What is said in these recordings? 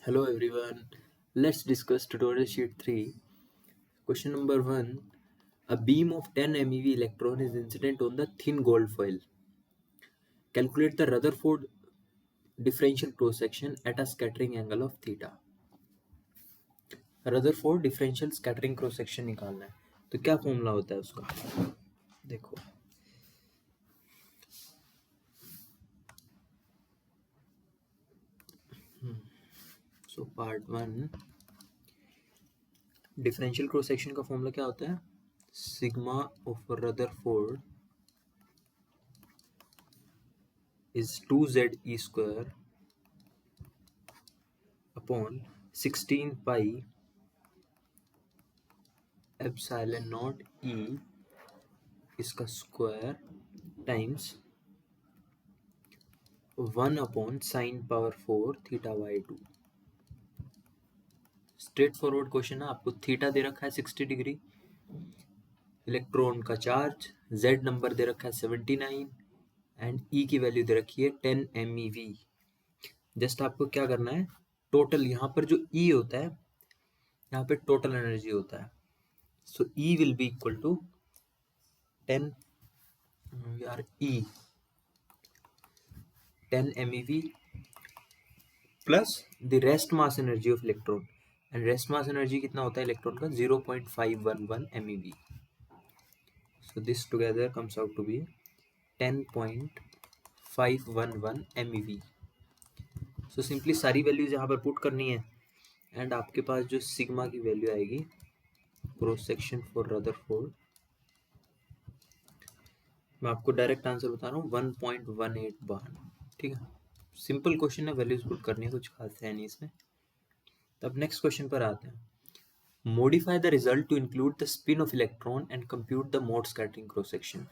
Hello everyone. Let's discuss tutorial sheet 3. Question number 1. A beam of 10 MeV electron is incident on the thin gold foil. Calculate the Rutherford differential cross section at a scattering angle of theta. Rutherford differential scattering cross section निकालना है. तो क्या formula होता है उसका? देखो. So part 1. Differential cross section का formula क्या होता है? Sigma of Rutherford is 2ze square upon 16 pi epsilon naught e इसका square times 1 upon sine power 4 theta by 2. Straight forward question है. आपको थीटा दे रखा है 60 डिग्री, इलेक्ट्रॉन का चार्ज z नंबर दे रखा है 79 एंड e की वैल्यू दे रखी है 10 MeV. जस्ट आपको क्या करना है, टोटल यहाँ पर जो E होता है, यहाँ पे टोटल एनर्जी होता है. So E will be equal to 10 MeV plus the rest mass energy of electron. And rest mass energy कितना होता है इलेक्ट्रॉन का? 0.511 MeV. So this together comes out to be 10.511 MeV. So simply सारी values यहाँ पर put करनी है and आपके पास जो सिग्मा की वैल्यू आएगी क्रॉस सेक्शन फॉर रदरफोर्ड, मैं आपको डायरेक्ट आंसर बता रहा हूँ 1.18 बार. ठीक है, सिंपल क्वेश्चन है, वैल्यूज पुट करनी है, कुछ खास है नहीं इसमें. तब नेक्स्ट क्वेश्चन पर आते हैं. Modify the result to include the spin of electron and compute the Mott scattering cross section.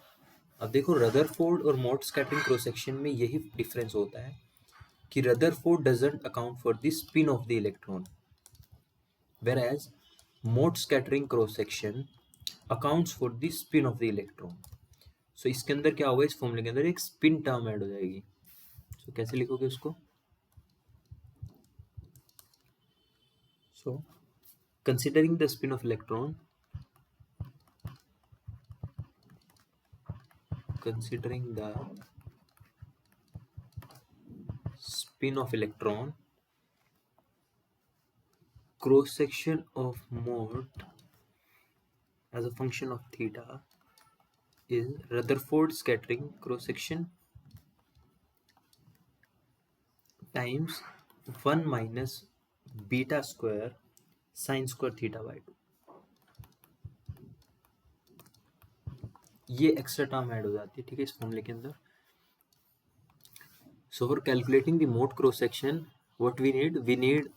अब देखो, रदरफोर्ड और मोड स्कैटरिंग क्रॉस सेक्शन में यही डिफरेंस होता है कि Rutherford doesn't account for the spin of the electron, whereas mode scattering cross section accounts for the spin of the electron. So इसके अंदर क्या होगा, इस फॉर्मूले के अंदर एक स्पिन टर्म ऐड हो जाएगी. So कैसे लिखोगे उसको? So considering the spin of electron, cross section of mode as a function of theta is Rutherford scattering cross section times 1 minus beta square sin square theta by 2. ये extra term add हो जाती है, ठीक है, इस फॉर्मूले के अंदर. So for calculating the Mott cross section what we need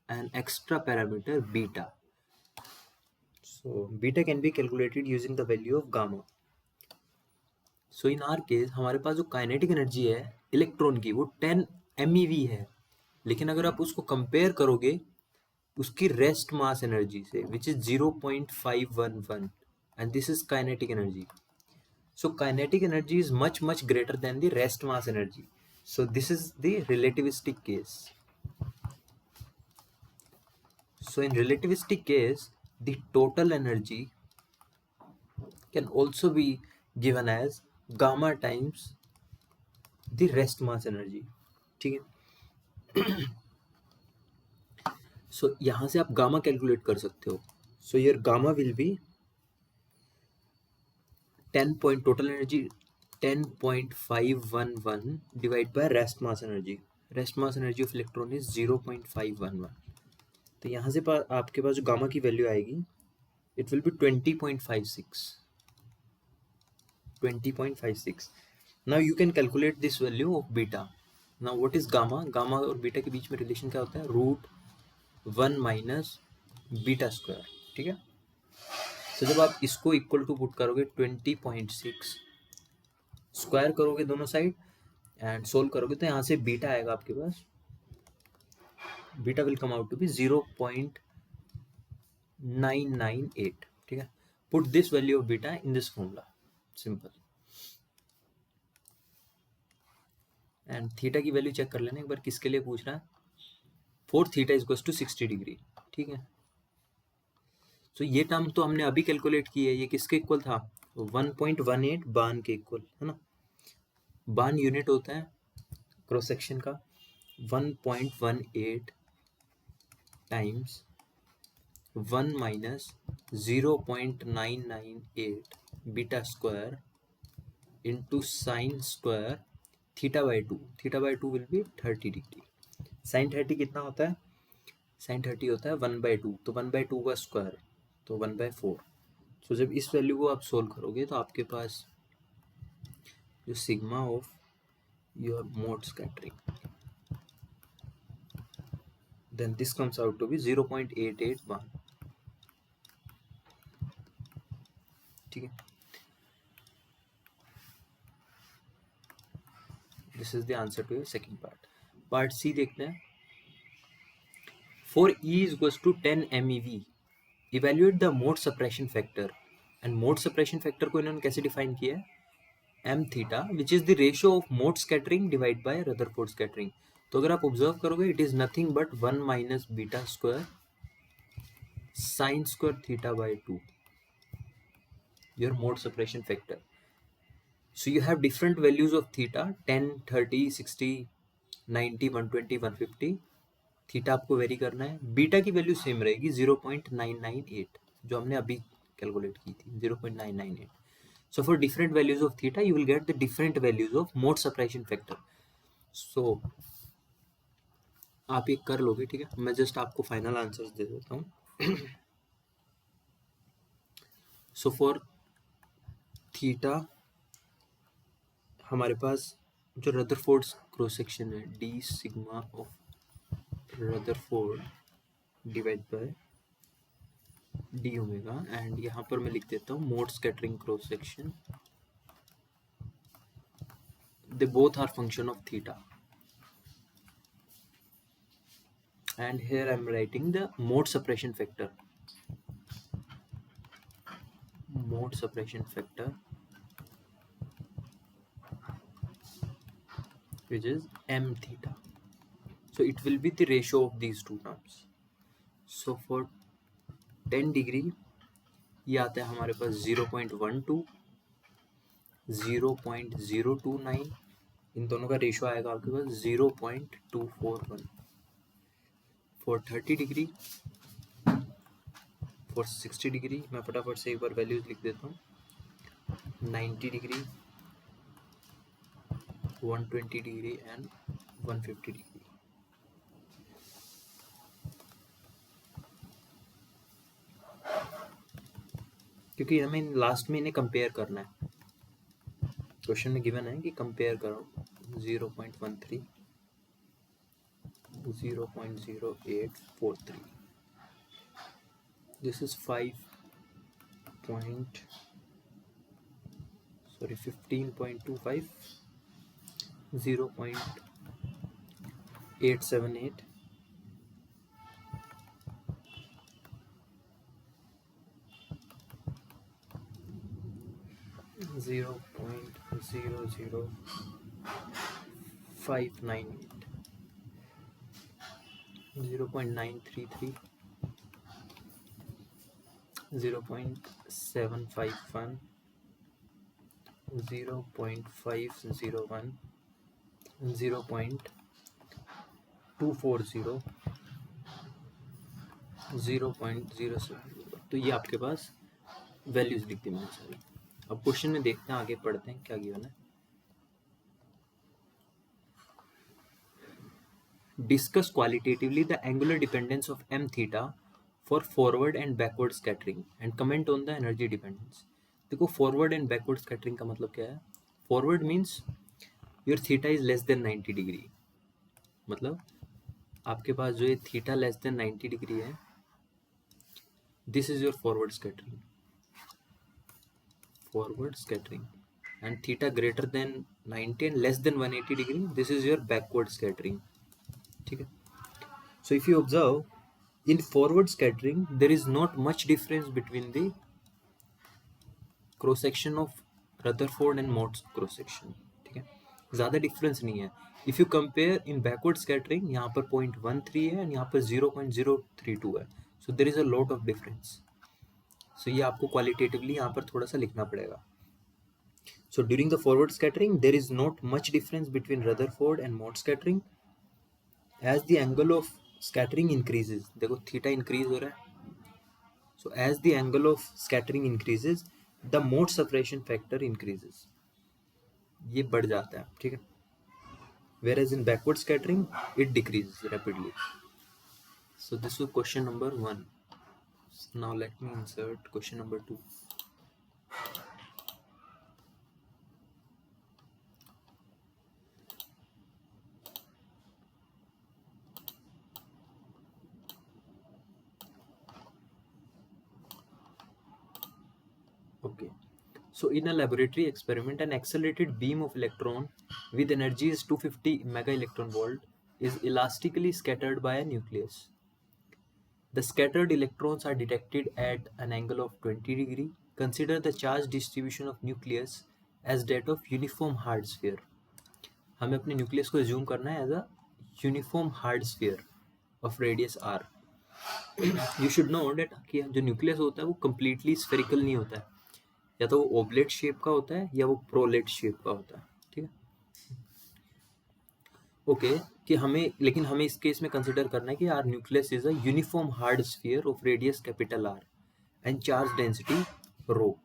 an extra parameter beta. So beta can be calculated using the value of gamma. So in our case हमारे पास जो काइनेटिक एनर्जी है इलेक्ट्रॉन की वो 10 MeV है, लेकिन अगर आप उसको कंपेयर करोगे उसकी रेस्ट मास एनर्जी से which is 0.511 and this is kinetic energy. So kinetic energy is much greater than the rest mass energy. So this is the relativistic case. So in relativistic case, the total energy can also be given as gamma times the rest mass energy. ठीक है. So यहाँ से आप gamma calculate कर सकते हो. So your gamma will be 10 point total energy 10.511 divided by rest mass energy. Rest mass energy of electron is 0.511. तो यहाँ से आपके पास जो गामा की वैल्यू आएगी it will be 20.56. Now you can calculate this value of beta. Now what is gamma? Gamma और beta के बीच में रिलेशन क्या होता है? √1 माइनस बीटा स्क्वायर. ठीक है. तो जब आप इसको इक्वल टू पुट करोगे 20.6, स्क्वायर करोगे दोनों साइड एंड सोल्व करोगे तो यहाँ से बीटा आएगा आपके पास. Beta will come out to be 0.998. ठीक है. Put this value of beta in this formula. Simple. And theta की वैल्यू चेक कर लेना एक बार, किसके लिए पूछ रहा है. 4 theta is equal to 60 degree, ठीक है। तो ये टर्म तो हमने अभी कैलकुलेट की है, ये किसके इक्वल था, 1.18 बान के इक्वल है ना। बान यूनिट होता है क्रॉस सेक्शन का 1.18 times 1 minus 0.998 beta square into sine square theta by two. Theta by two will be 30 degree. Sine 30 कितना होता है, साइन 30 होता है 1/2, तो 1/2 का स्क्वायर तो 1/4। सो जब इस वैल्यू को आप सोल्व करोगे तो आपके पास जो sigma of your Mott scattering, then this comes out to be 0.88 barn, ठीक है। This is the answer to your second part. Part C देखते हैं। For E is equals to 10 MeV evaluate the Mott suppression factor. And Mott suppression factor को इन्होंने कैसे define किया है, m theta which is the ratio of Mott scattering divide by Rutherford scattering. तो अगर आप ऑब्जर्व करोगे it is nothing but 1 minus beta square sine square theta by 2 your mode suppression factor. So you have different values of theta 10, 30, 60, 90, 120, 150। Theta आपको very करना है। Beta की value same रहेगी 0.998 जो हमने अभी कैलकुलेट की थी 0.998। So for different values of theta you will get the different values of mode suppression factor. So आप ये कर लोगे, ठीक है। मैं जस्ट आपको फाइनल आंसर्स दे देता हूँ। सो फॉर थीटा हमारे पास जो रदरफोर्ड क्रॉस सेक्शन है d sigma of Rutherford divide by d omega, and यहाँ पर मैं लिख देता हूँ Mott scattering cross section, they both are function of theta, and here I am writing the mode suppression factor, mode suppression factor which is m theta. So it will be the ratio of these two terms. So for 10 degree ये आता है हमारे पास 0.12, 0.029, इन दोनों का ratio आएगा आपके पास 0.241। for 30 degree, for 60 degree मैं फटाफट से एक बार वैल्यूज लिख देता हूँ, 90 डिग्री, 120 डिग्री एंड 150 डिग्री। क्योंकि हमें लास्ट में इन्हें कंपेयर करना है, क्वेश्चन में गिवन है कि कंपेयर करो 0.13, 0.0843, this is 15.25, 0.878, 0.00598, 0.933, 0.751, 0.501, 0.240, 0.070। तो ये आपके पास वैल्यूज लिख दी मैंने सारी। अब क्वेश्चन में देखते हैं, आगे पढ़ते हैं क्या गिवन है। Discuss qualitatively the angular dependence of m theta for forward and backward scattering and comment on the energy dependence. देखो फॉरवर्ड एंड बैकवर्ड स्कैटरिंग का मतलब क्या है। Forward means your theta is less than 90 degree, मतलब आपके पास जो ये थीटा लेस देन 90 डिग्री है, this is your forward scattering, forward scattering, and theta greater than 90 and less than 180 degree, this is your backward scattering, ठीक है। So if you observe in forward scattering there is not much difference between the cross section of Rutherford and Mott cross section, ठीक है, ज़्यादा difference नहीं है। If you compare in backward scattering, यहाँ पर 0.13 है और यहाँ पर 0.032 है, so there is a lot of difference. So ये आपको क्वालिटेटिवली यहाँ पर थोड़ा सा लिखना पड़ेगा। So during the forward scattering, there is not much difference between Rutherford and Mott scattering. As the angle of scattering increases, देखो theta increase हो रहा है, so as the angle of scattering increases, the Mott suppression factor increases, ये बढ़ जाता है, ठीक है। Whereas in backward scattering, it decreases rapidly. So this was question number 1. So now let me insert question number 2. Okay. So in a laboratory experiment, an accelerated beam of electron with energy is 250 mega electron volt is elastically scattered by a nucleus. The scattered electrons are detected at an angle of 20 degree. Consider the charge distribution of nucleus as that of uniform hard sphere. हमें अपने nucleus को assume करना है as a uniform hard sphere of radius r. You should know that कि जो nucleus होता है वो completely spherical नहीं होता है, या तो वो ओवलेट शेप का होता है या वो प्रोलेट शेप का होता है, ठीक है। ओके कि हमें, लेकिन हमें इस केस में कंसिडर करना है कि our nucleus is a uniform hard sphere of radius capital R and charge density rho.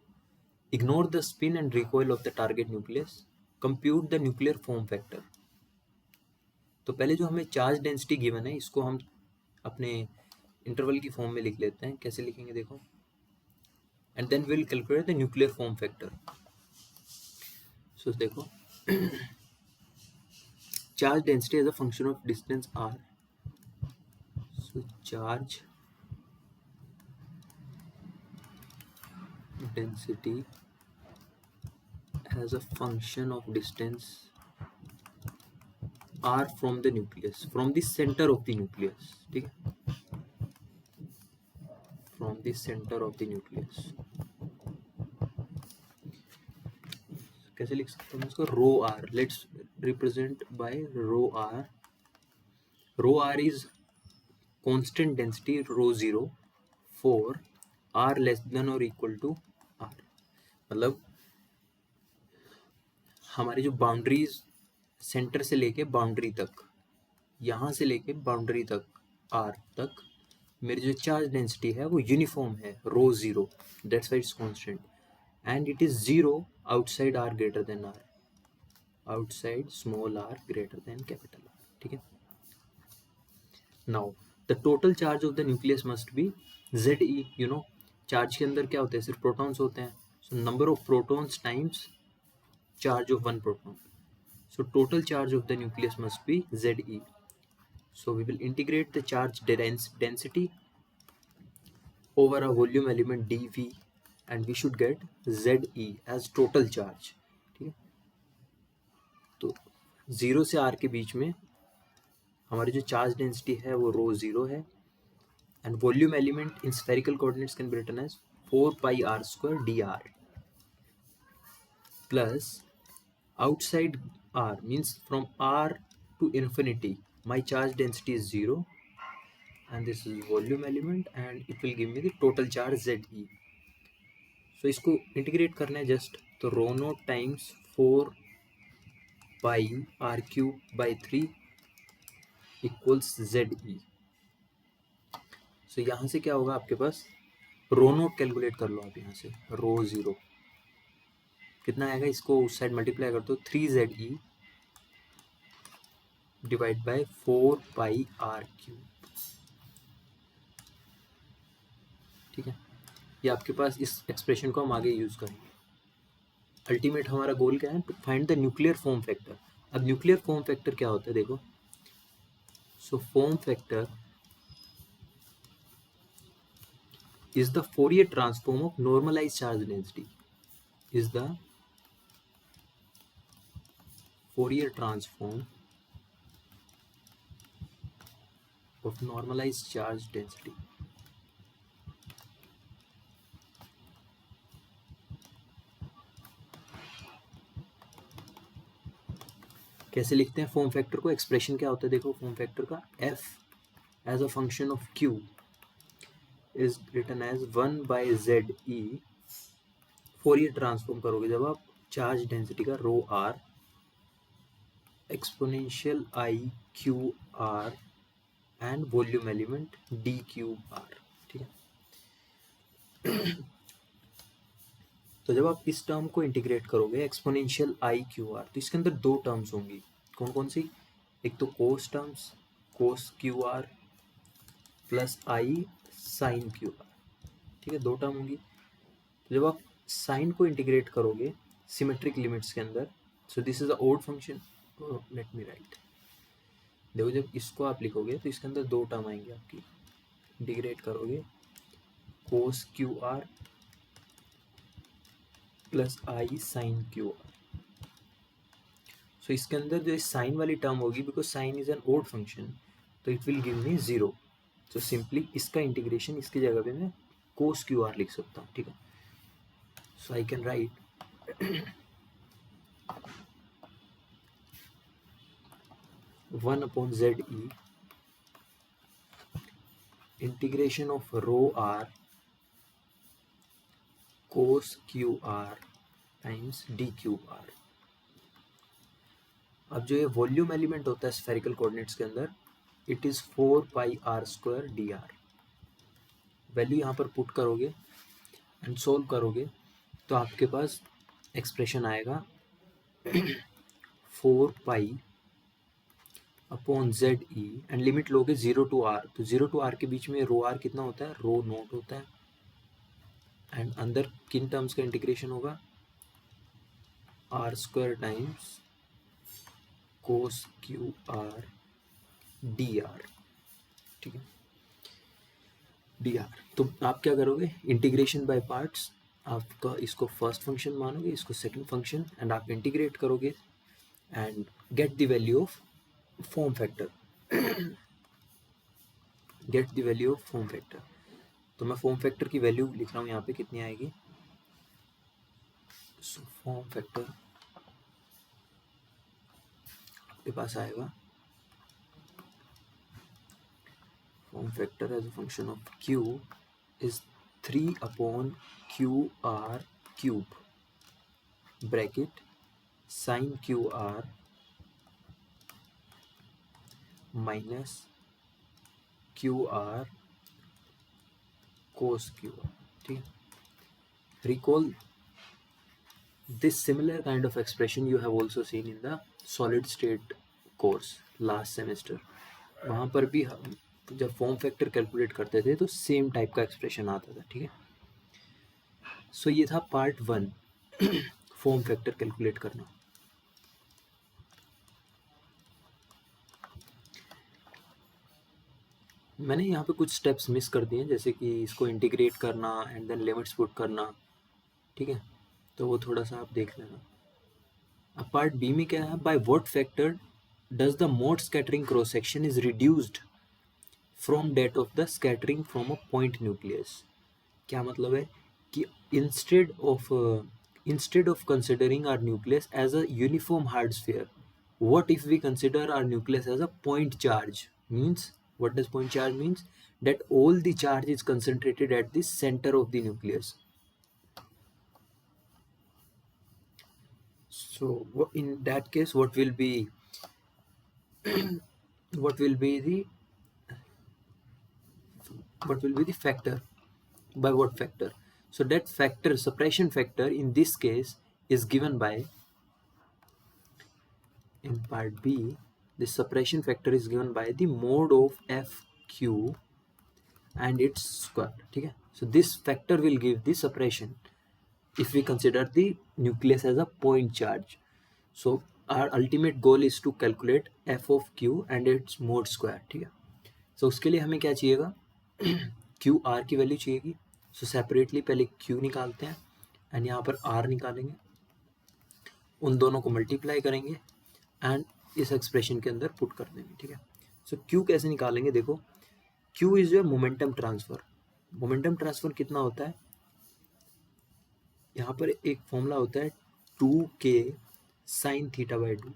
Ignore the spin and recoil of the target nucleus, compute the nuclear form factor. तो पहले जो हमें charge density given है इसको हम अपने interval की form में लिख लेते हैं। कैसे लिखेंगे देखो, and then we'll calculate the nuclear form factor. So देखो charge density as a function of distance r. So charge density as a function of distance r from the nucleus, from the center of the nucleus, ठीक है, from the center of the nucleus. कैसे लिख सकते हैं इसको, rho R, let's represent by rho R. Rho R is constant density rho 0 for r less than or equal to r. मतलब हमारी जो बाउंड्रीज सेंटर से लेके बाउंड्री तक, यहाँ से लेके बाउंड्री तक r तक मेरी जो चार्ज डेंसिटी है वो यूनिफॉर्म है, रो 0, that's why it's constant, and it is 0 outside r greater than r, outside small r greater than capital R, ठीक है। Now the total charge of the nucleus must be ZE. You know charge के अंदर क्या होते हैं, सिर्फ protons होते हैं, so number of protons times charge of one proton, so total charge of the nucleus must be ZE. So we will integrate the charge density over a volume element dV and we should get ZE as total charge, ठीक है। तो 0 से R के बीच में हमारी जो charge density है वो रो 0 है, and volume element in spherical coordinates can be written as 4 pi r square dr plus outside r means from r to infinity my charge density is 0 and this is volume element and it will give me the total charge ZE. So इसको integrate करना है just, तो rho naught times 4 pi r cube by 3 equals ZE. So यहाँ से क्या होगा आपके पास, रो note calculate कर लो आप, यहाँ से रो 0 कितना आएगा, इसको उस साइड मल्टीप्लाई कर दो, 3ZE divide by 4 pi r cube, ठीक है। ये आपके पास इस एक्सप्रेशन को हम आगे यूज करेंगे। अल्टीमेट हमारा गोल क्या है, to find the nuclear form factor. अब न्यूक्लियर फॉर्म फैक्टर क्या होता है देखो, so form factor is the Fourier transform of normalized charge density, is the Fourier transform of normalized charge density. कैसे लिखते हैं फॉर्म फैक्टर को? एक्सप्रेशन क्या होता है देखो फॉर्म फैक्टर का, f as a function of q is written as 1/ze। Fourier transform करोगे जब आप चार्ज डेंसिटी का rho r exponential i q r and volume element d cube r, ठीक है। तो जब आप इस टर्म को इंटीग्रेट करोगे एक्सपोनेंशियल i q r, तो इसके अंदर दो टर्म्स होंगी। कौन कौन सी? एक तो कोस terms, cos q r plus i sine q r, ठीक है, दो टर्म होंगी। तो जब आप साइन को इंटीग्रेट करोगे सिमेट्रिक लिमिट्स के अंदर, so this is a odd function, let me write. देखो जब इसको आप लिखोगे तो इसके अंदर दो टर्म आएंगे आपकी, इंटीग्रेट करोगे cos q r plus i sine q r. So इसके अंदर जो साइन वाली टर्म होगी, because sine is an odd function, तो इट विल गिव मी 0। तो सिंपली इसका इंटीग्रेशन इसकी जगह पे मैं कोस क्यू आर लिख सकता हूँ, ठीक है। So I can write 1/ze integration of rho r cos q r times d cube r. अब जो ये वॉल्यूम एलिमेंट होता है स्फेरिकल कोऑर्डिनेट्स के अंदर, it is 4πr² dr। Value यहाँ पर पुट करोगे एंड सोल्व करोगे तो आपके पास एक्सप्रेशन आएगा 4π/ze एंड लिमिट लोगे 0 to r, तो 0 to r के बीच में रो r कितना होता है? रो नोट होता है। एंड अंदर किन टर्म्स का इंटीग्रेशन होगा? r² टाइम्स कोस क्यू आर डी आर, ठीक है, डी आर। तो आप क्या करोगे? इंटीग्रेशन बाय पार्ट्स, आपका इसको फर्स्ट फंक्शन मानोगे, इसको सेकंड फंक्शन, एंड आप इंटीग्रेट करोगे and get the value of form factor, get the value of form factor. तो मैं फॉर्म फैक्टर की वैल्यू लिख रहा हूँ यहाँ पे, कितनी आएगी? सो फॉर्म फैक्टर आपके पास आएगा, form factor as a function of q is 3/QR³ bracket sine q r minus q r cos q r, ठीक है। Recall this similar kind of expression you have also seen in the solid state course last semester। वहाँ पर भी हम जब form factor calculate करते थे तो सेम टाइप का एक्सप्रेशन आता था, ठीक है। सो ये था पार्ट 1 फॉर्म फैक्टर कैलकुलेट करना। मैंने यहाँ पे कुछ स्टेप्स मिस कर दिए, जैसे कि इसको इंटीग्रेट करना एंड देन लिमिट्स पुट करना, ठीक है, तो वो थोड़ा सा आप देख लेना। अब पार्ट बी में क्या है? By what factor does the Mott scattering cross section is reduced from that of the scattering from a point nucleus. क्या मतलब है कि instead of considering our nucleus as a uniform hard sphere, what if we consider our nucleus as a point charge? Means, what does point charge means? That all the charge is concentrated at the center of the nucleus. So in that case what will be the factor? By what factor? So that factor, suppression factor, in this case is given by, in part B, the suppression factor is given by the mode of FQ and its square, ठीक है। So this factor will give the suppression if we consider the nucleus as a point charge. So our ultimate goal is to calculate f of q and its mode square, ठीक है। So उसके लिए हमें क्या चाहिएगा? Q R की value चाहिएगी। सो separately पहले q निकालते हैं एंड यहाँ पर r निकालेंगे, उन दोनों को मल्टीप्लाई करेंगे एंड इस एक्सप्रेशन के अंदर पुट कर देंगे, ठीक है। सो q कैसे निकालेंगे? देखो, q is your momentum transfer. Momentum transfer कितना होता है? यहाँ पर एक फॉर्मूला होता है 2k sin θ/2।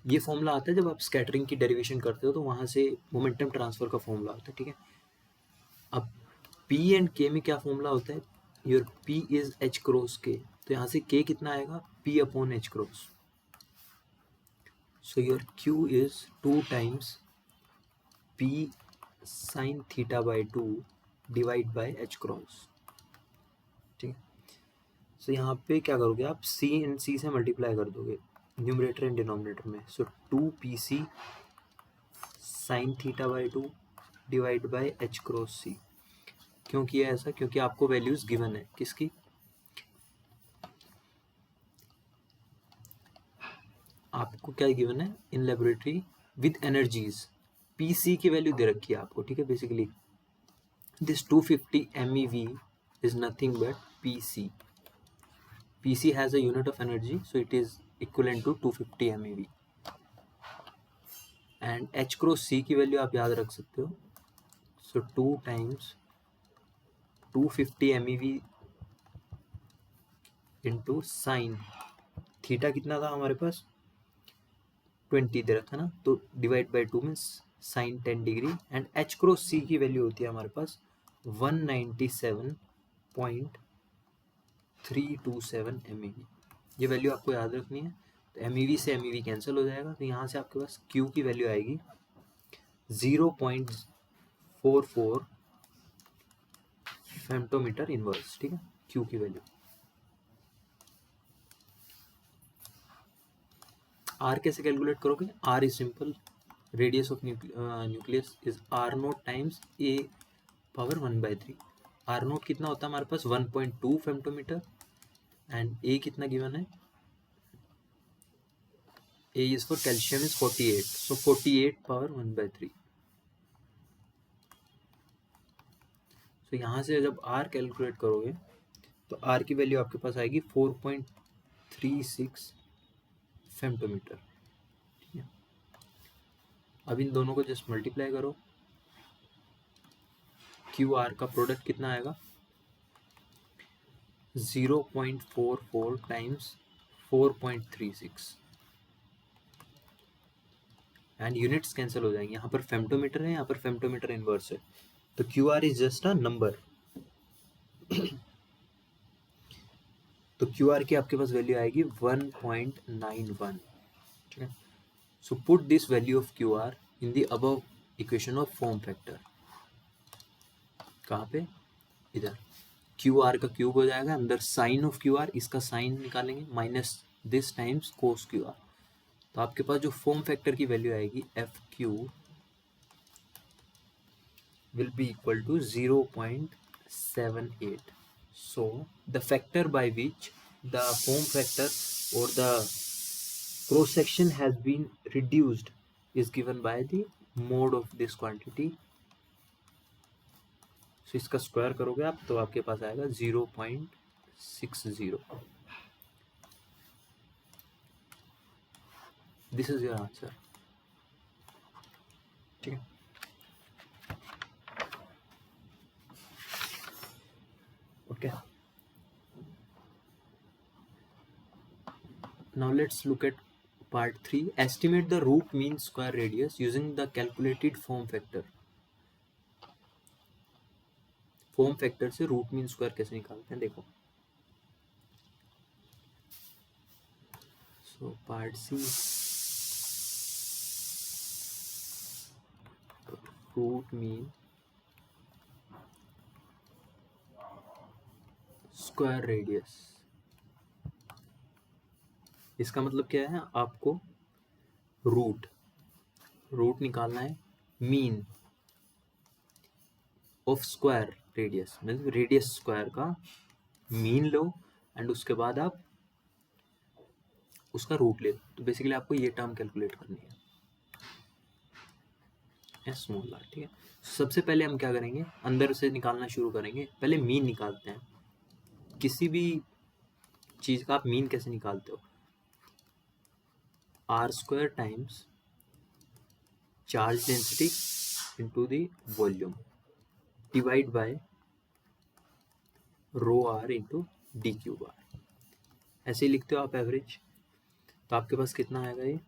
ये फॉर्मूला आता है जब आप स्कैटरिंग की डेरिवेशन करते हो, तो वहाँ से मोमेंटम ट्रांसफर का फॉर्मूला होता है, ठीक है। अब P एंड K में क्या फॉर्मूला होता है, your P is H cross K, तो यहाँ से K कितना आएगा, P upon H cross, so your Q is 2 times P sine theta by 2 divide by H cross, ठीक है। सो यहाँ पे क्या करोगे आप, C एंड C से मल्टीप्लाई कर दोगे न्यूमरेटर एंड डिनोमिनेटर में, सो 2PC sine theta by 2 divide by H cross C। क्यों किया ऐसा, क्योंकि आपको वैल्यूज गिवन है, किसकी, आपको क्या गिवन है in laboratory with energies, PC की वैल्यू दे रखी है आपको, ठीक है। Basically this 250 MeV is nothing but PC. PC has a unit of energy, so it is equivalent to 250 MeV. And H cross C की वैल्यू आप याद रख सकते हो, so 2 times 250 MeV into sin theta कितना था हमारे पास 20 दे रखा ना, तो divide by 2 means sign 10 degree, and H cross C की वैल्यू होती है हमारे पास 197.327 MeV। ये वैल्यू आपको याद रखनी है, तो MeV से MeV कैंसिल हो जाएगा, तो यहाँ से आपके पास Q की वैल्यू आएगी 0.44 फेम्टोमीटर इनवर्स, ठीक है, Q की वैल्यू। R कैसे कैलकुलेट करोगे, R is simple, radius of nucleus is R0 times A power 1/3। R0 कितना होता है हमारे पास 1.2 फेम्टोमीटर, एंड A कितना गिवन है, A is for calcium is 48, so 48 power 1/3। तो यहाँ से जब R कैलकुलेट करोगे तो R की वैल्यू आपके पास आएगी 4.36 फेम्टोमीटर, ठीक है। अब इन दोनों को जस्ट मल्टीप्लाई करो, QR का प्रोडक्ट कितना आएगा 0.44 टाइम्स 4.36, एंड यूनिट्स कैंसिल हो जाएंगे, यहाँ पर फेम्टोमीटर है, यहाँ पर फेम्टोमीटर इनवर्स है, तो QR is just a number. तो QR की आपके पास वैल्यू आएगी 1.91, ठीक है। So put this value of QR in the above equation of form factor, कहाँ पे, इधर QR का क्यूब हो जाएगा, अंदर साइन ऑफ QR, इसका साइन निकालेंगे minus this times cos QR, तो आपके पास जो फॉर्म फैक्टर की वैल्यू आएगी FQ will be equal to 0.78. So the factor by which the form factor or the cross section has been reduced is given by the mode of this quantity. So इसका square करोगे आप तो आपके पास आएगा 0.60. This is your answer, ठीक है। Okay. Now let's look at part 3. Estimate the root mean square radius using the calculated form factor. Form factor से रूट मीन स्क्वायर कैसे निकालते हैं देखो। So part C, root mean square radius, इसका मतलब क्या है, आपको रूट निकालना है मीन ऑफ स्क्वायर रेडियस, मतलब रेडियस स्क्वायर का मीन लो एंड उसके बाद आप उसका रूट ले लो, तो बेसिकली आपको ये टर्म कैलकुलेट करनी है स्मॉल आर, ठीक है। सबसे पहले हम क्या करेंगे, अंदर से निकालना शुरू करेंगे, पहले मीन निकालते हैं। किसी भी चीज का आप मीन कैसे निकालते हो, R² times charge density into the volume divide by rho R into d³R, ऐसे ही लिखते हो आप एवरेज, तो आपके पास कितना आएगा ये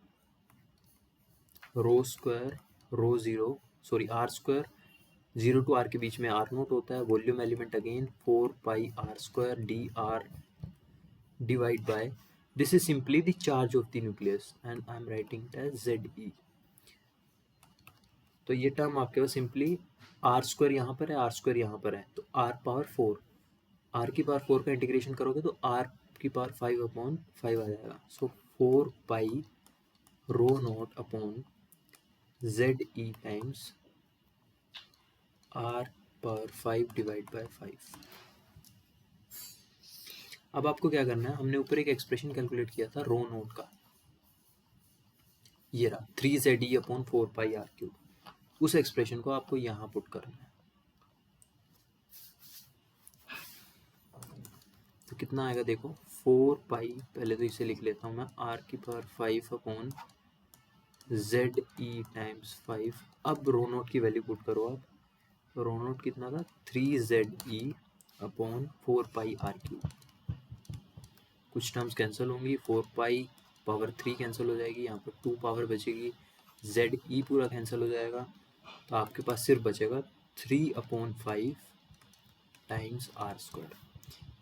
rho square rho zero sorry r square 0 to r के बीच में r नोट होता है, volume element again 4 pi r square d r divide by this is simply the charge of the nucleus and I am writing it as ZE। तो ये term आपके पास simply are square यहाँ पर है, are square यहाँ पर है, तो r पावर 4, r की पावर 4 का इंटीग्रेशन करोगे तो r की पावर 5/5 आ जाएगा। So 4 pi rho naught upon ZE times r power 5 divide by 5। अब आपको क्या करना है, हमने ऊपर एक एक्सप्रेशन कैलकुलेट किया था रो नोट का, ये रहा 3ZE upon 4 pi r cube, उस एक्सप्रेशन को आपको यहाँ पुट करना है। तो कितना आएगा देखो, 4 पाई, पहले तो इसे लिख लेता हूँ मैं, r की पावर 5 अपॉन ZE टाइम्स 5। अब रो नोट की वैल्यू पुट करो आप, तो रो नोट कितना था 3ZE upon 4 pi r cube. कुछ टर्म्स कैंसिल होंगी, 4 पाई पावर 3 कैंसिल हो जाएगी, यहाँ पर 2 पावर बचेगी, ZE पूरा कैंसिल हो जाएगा, तो आपके पास सिर्फ बचेगा 3/5 टाइम्स आर स्क्वायर।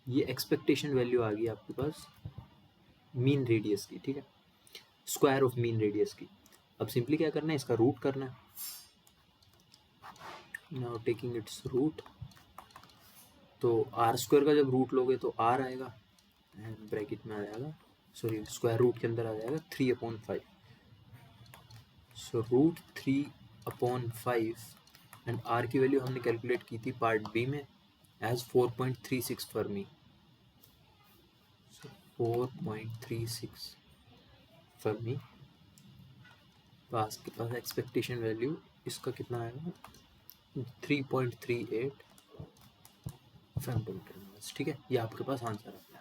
ये एक्सपेक्टेशन वैल्यू आ गई आपके पास मीन रेडियस की, ठीक है, स्क्वायर ऑफ मीन रेडियस की। अब सिंपली क्या करना है, इसका रूट करना है। नाउ टेकिंग इट्स रूट, तो आर स्क्वायर का जब रूट लोगे तो आर आएगा, ब्रैकेट में आ जाएगा, सॉरी स्क्वायर रूट के अंदर आ जाएगा 3/5। सो रूट 3/5 एंड आर की वैल्यू हमने कैलकुलेट की थी पार्ट बी में एज 4.36 फर्मी। सो 4.36 फर्मी, पास के पास एक्सपेक्टेशन वैल्यू इसका कितना आएगा 3.38 फेम्टोमीटर, ठीक है, ये आपके पास आंसर है।